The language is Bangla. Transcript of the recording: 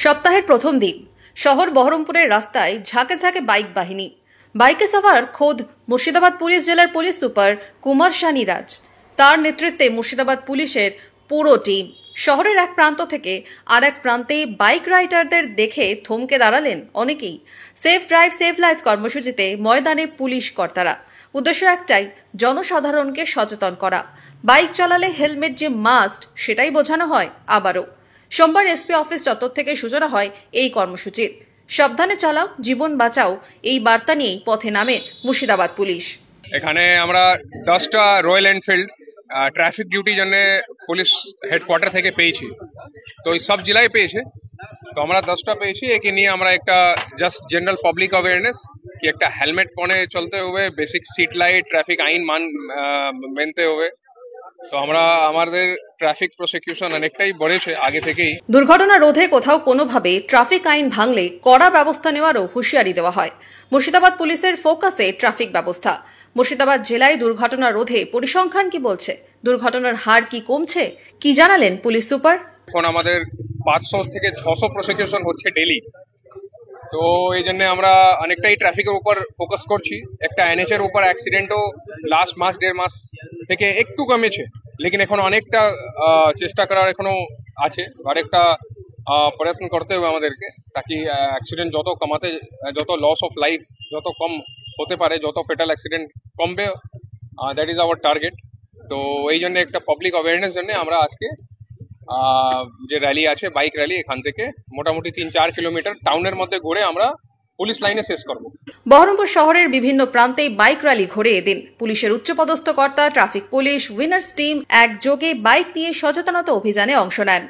সপ্তাহের প্রথম দিন শহর বহরমপুরের রাস্তায় ঝাঁকে ঝাঁকে বাইক বাহিনী। বাইকে সওয়ার খোদ মুর্শিদাবাদ পুলিশ জেলার পুলিশ সুপার কুমার শানি রাজ। তার নেতৃত্বে মুর্শিদাবাদ পুলিশের পুরো টিম শহরের এক প্রান্ত থেকে আর এক প্রান্তে বাইক রাইডারদের দেখে থমকে দাঁড়ালেন অনেকেই। সেফ ড্রাইভ সেভ লাইফ কর্মসূচিতে ময়দানে পুলিশ কর্তারা। উদ্দেশ্য একটাই, জনসাধারণকে সচেতন করা। বাইক চালালে হেলমেট যে মাস্ট সেটাই বোঝানো হয়। আবারও সোমবার এসপি অফিস চত্বর থেকে সূচনা হয় এই কর্মসূচির। সাবধানে চালাও, জীবন বাঁচাও, এই বার্তা নিয়েই পথে নামে মুর্শিদাবাদ পুলিশ। এখানে আমরা 10টা রয়্যাল এনফিল্ড ট্রাফিক ডিউটির জন্য পুলিশ হেডকোয়ার্টার থেকে পেয়েছি। তো এই সব জেলায় পেয়েছে, তো আমরা 10টা পেয়েছি। একে নিয়ে আমরা একটা জাস্ট জেনারেল পাবলিক অ্যাওয়ারনেস কি একটা হেলমেট পরে চলতে হবে, বেসিক সিট লাইট ট্রাফিক আইন মানতে হবে। তো আমরা আমাদের ট্রাফিক প্রসিকিউশন অনেকটাই বেড়েছে আগে থেকেই। দুর্ঘটনা রোধে কোথাও কোনোভাবে ট্রাফিক আইন ভাঙলে কড়া ব্যবস্থা নেওয়ারও হুঁশিয়ারি দেওয়া হয়। মুর্শিদাবাদ পুলিশের ফোকাসে ট্রাফিক ব্যবস্থা। মুর্শিদাবাদ জেলায় দুর্ঘটনা রোধে পরিসংখ্যান কি বলছে, দুর্ঘটনার হার কি কমছে, কি জানালেন পুলিশ সুপার। এখন আমাদের 500 থেকে 600 প্রসিকিউশন হচ্ছে ডেইলি। তো এই জন্য আমরা অনেকটাই ট্রাফিকের উপর ফোকাস করছি। একটা এনএচ এর উপর অ্যাক্সিডেন্টও লাস্ট মাস 1.5 মাস থেকে একটু কমেছে, লেকিন এখন অনেকটা চেষ্টা করার এখনো আছে। আরেকটা প্রয়ত্ন করতে হবে আমাদেরকে, তাকি অ্যাক্সিডেন্ট যত লস অফ লাইফ যত কম হতে পারে, যত ফেটাল অ্যাক্সিডেন্ট কমবে, দ্যাট ইজ আওয়ার টার্গেট। তো এই জন্য একটা পাবলিক অ্যাওয়ারনেস জন্য আমরা আজকে যে র্যালি আছে, বাইক র্যালি, এখান থেকে মোটামুটি 3-4 কিলোমিটার টাউনের মধ্যে ঘুরে আমরা পুলিশ লাইনে শেষ করব। বহরমপুর শহরের বিভিন্ন প্রান্তে বাইক র্যালি ঘুরে এদিন পুলিশের উচ্চপদস্থ কর্তা, ট্রাফিক পুলিশ, উইনার্স টিম একযোগে বাইক নিয়ে সচেতনতা অভিযানে অংশ নেন।